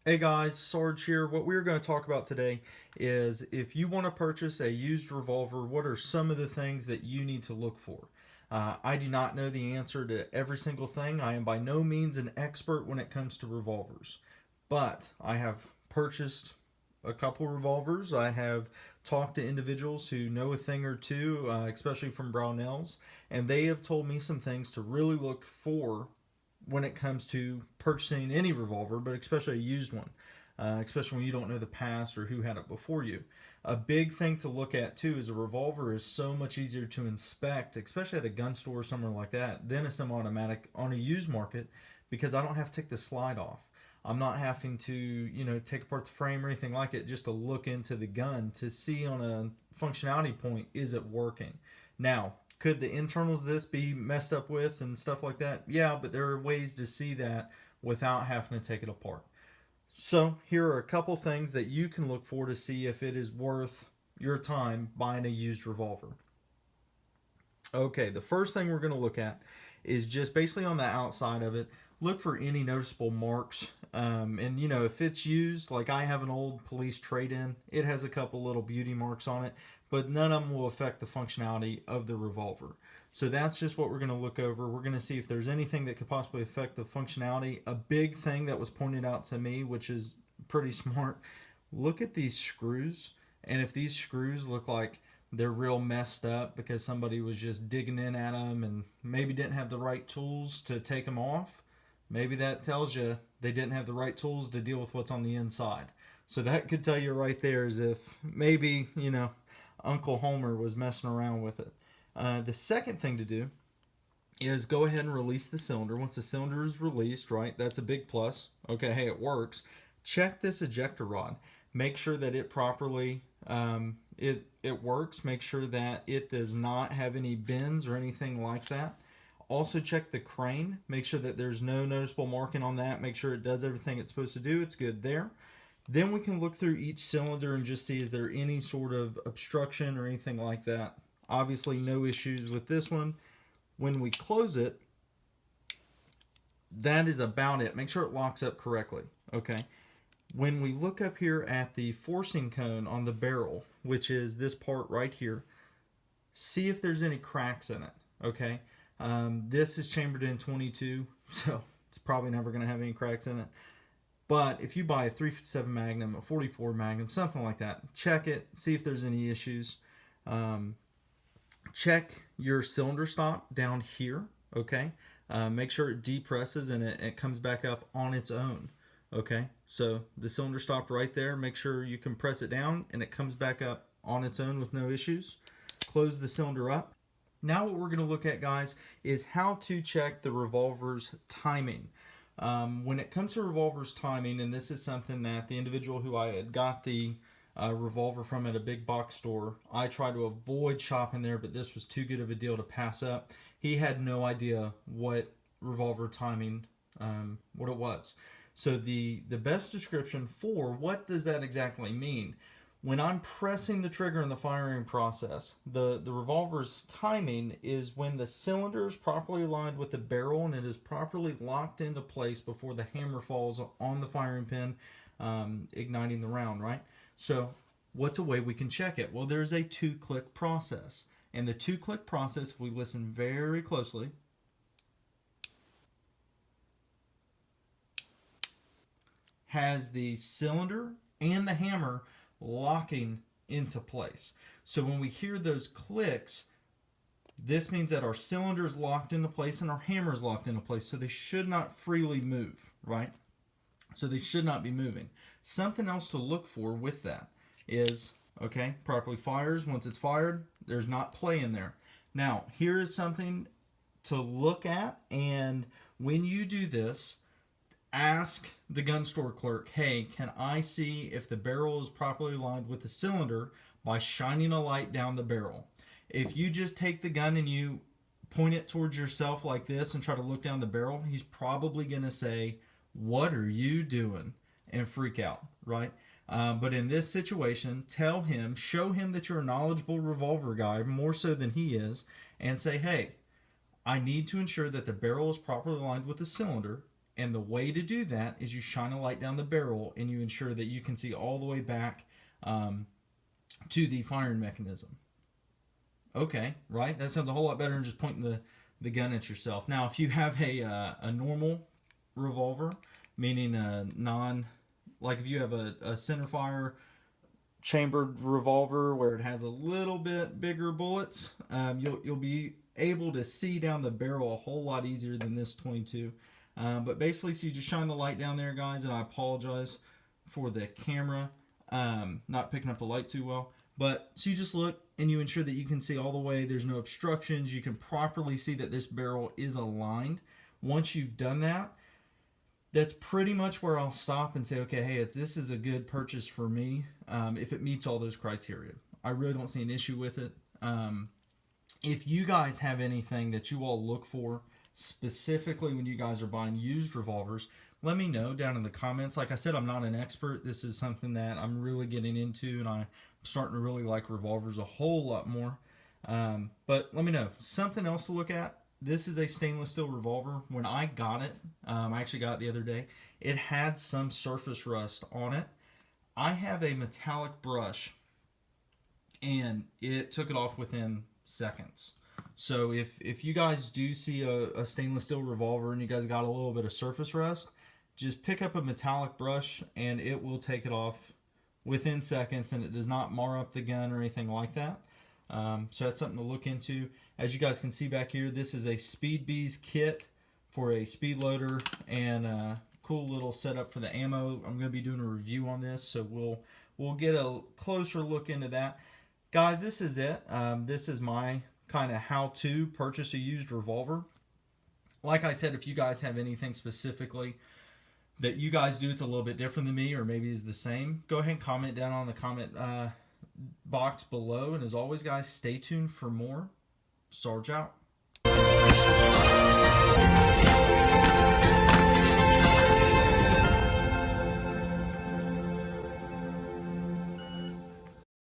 Hey guys, Sarge here. What we're going to talk about today is if you want to purchase a used revolver, what are some of the things that you need to look for? I do not know the answer to every single thing. I am by no means an expert when it comes to revolvers, but I have purchased a couple revolvers. I have talked to individuals who know a thing or two, especially from Brownells, and they have told me some things to really look for when it comes to purchasing any revolver, but especially a used one, especially when you don't know the past or who had it before you. A big thing to look at too is a revolver is so much easier to inspect, especially at a gun store or somewhere like that, than a semi-automatic on a used market, because I don't have to take the slide off. I'm not having to, take apart the frame or anything like it just to look into the gun to see on a functionality point, is it working? Now, could the internals of this be messed up with and stuff like that? Yeah, but there are ways to see that without having to take it apart. So, here are a couple things that you can look for to see if it is worth your time buying a used revolver. Okay, the first thing we're going to look at is just basically on the outside of it. Look for any noticeable marks. And if it's used, like I have an old police trade in, it has a couple little beauty marks on it, but none of them will affect the functionality of the revolver. So that's just what we're going to look over. We're going to see if there's anything that could possibly affect the functionality. A big thing that was pointed out to me, which is pretty smart, look at these screws. And if these screws look like they're real messed up because somebody was just digging in at them and maybe didn't have the right tools to take them off, maybe that tells you they didn't have the right tools to deal with what's on the inside. So that could tell you right there as if maybe, Uncle Homer was messing around with it. The second thing to do is go ahead and release the cylinder. Once the cylinder is released, right, that's a big plus. Okay, hey, it works. Check this ejector rod. Make sure that it properly it works. Make sure that it does not have any bends or anything like that. Also check the crane. Make sure that there's no noticeable marking on that. Make sure it does everything it's supposed to do. It's good there. Then we can look through each cylinder and just see is there any sort of obstruction or anything like that. Obviously no issues with this one. When we close it, that is about it. Make sure it locks up correctly. Okay. When we look up here at the forcing cone on the barrel, which is this part right here, see if there's any cracks in it. Okay. This is chambered in 22, so it's probably never going to have any cracks in it. But if you buy a 357 Magnum, a 44 Magnum, something like that, check it, see if there's any issues. Check your cylinder stop down here, okay? Make sure it depresses and it comes back up on its own, okay? So the cylinder stop right there, make sure you can press it down and it comes back up on its own with no issues. Close the cylinder up. Now what we're going to look at, guys, is how to check the revolver's timing. When it comes to revolver's timing, and this is something that the individual who I had got the revolver from at a big box store, I tried to avoid shopping there, but this was too good of a deal to pass up. He had no idea what revolver timing, what it was. So the best description for what does that exactly mean? When I'm pressing the trigger in the firing process, the revolver's timing is when the cylinder is properly aligned with the barrel and it is properly locked into place before the hammer falls on the firing pin, igniting the round, right? So what's a way we can check it? Well, there's a 2-click process. And the 2-click process, if we listen very closely, has the cylinder and the hammer locking into place. So when we hear those clicks, this means that our cylinder is locked into place and our hammer is locked into place. So they should not freely move, right? So they should not be moving. Something else to look for with that is, okay, properly fires. Once it's fired, there's not play in there. Now, here is something to look at, and when you do this, ask the gun store clerk, hey, can I see if the barrel is properly aligned with the cylinder by shining a light down the barrel? If you just take the gun and you point it towards yourself like this and try to look down the barrel, he's probably going to say, what are you doing? And freak out, right? But in this situation, tell him, show him that you're a knowledgeable revolver guy, more so than he is, and say, hey, I need to ensure that the barrel is properly aligned with the cylinder, And the way to do that is you shine a light down the barrel and you ensure that you can see all the way back to the firing mechanism. Okay, right? That sounds a whole lot better than just pointing the gun at yourself. Now, if you have a normal revolver, meaning a like if you have a center fire chambered revolver where it has a little bit bigger bullets, you'll be able to see down the barrel a whole lot easier than this 22. But basically, so you just shine the light down there, guys, and I apologize for the camera not picking up the light too well. But so you just look and you ensure that you can see all the way. There's no obstructions. You can properly see that this barrel is aligned. Once you've done that, that's pretty much where I'll stop and say, okay, hey, this is a good purchase for me if it meets all those criteria. I really don't see an issue with it. If you guys have anything that you all look for specifically when you guys are buying used revolvers, let me know down in the comments. Like I said, I'm not an expert. This is something that I'm really getting into, and I'm starting to really like revolvers a whole lot more. But let me know. Something else to look at. This is a stainless steel revolver. When I got it, I actually got it the other day, it had some surface rust on it. I have a metallic brush, and it took it off within seconds. So if you guys do see a stainless steel revolver and you guys got a little bit of surface rust, just pick up a metallic brush and it will take it off within seconds, and it does not mar up the gun or anything like that. So that's something to look into. As you guys can see back here, this is a Speed Bees kit for a speed loader and a cool little setup for the ammo. I'm going to be doing a review on this, so we'll get a closer look into that. Guys, this is it. This is my kind of how-to purchase a used revolver. Like I said, if you guys have anything specifically that you guys do it's a little bit different than me, or maybe is the same, go ahead and comment down on the comment box below. And as always, guys, stay tuned for more. Sarge out.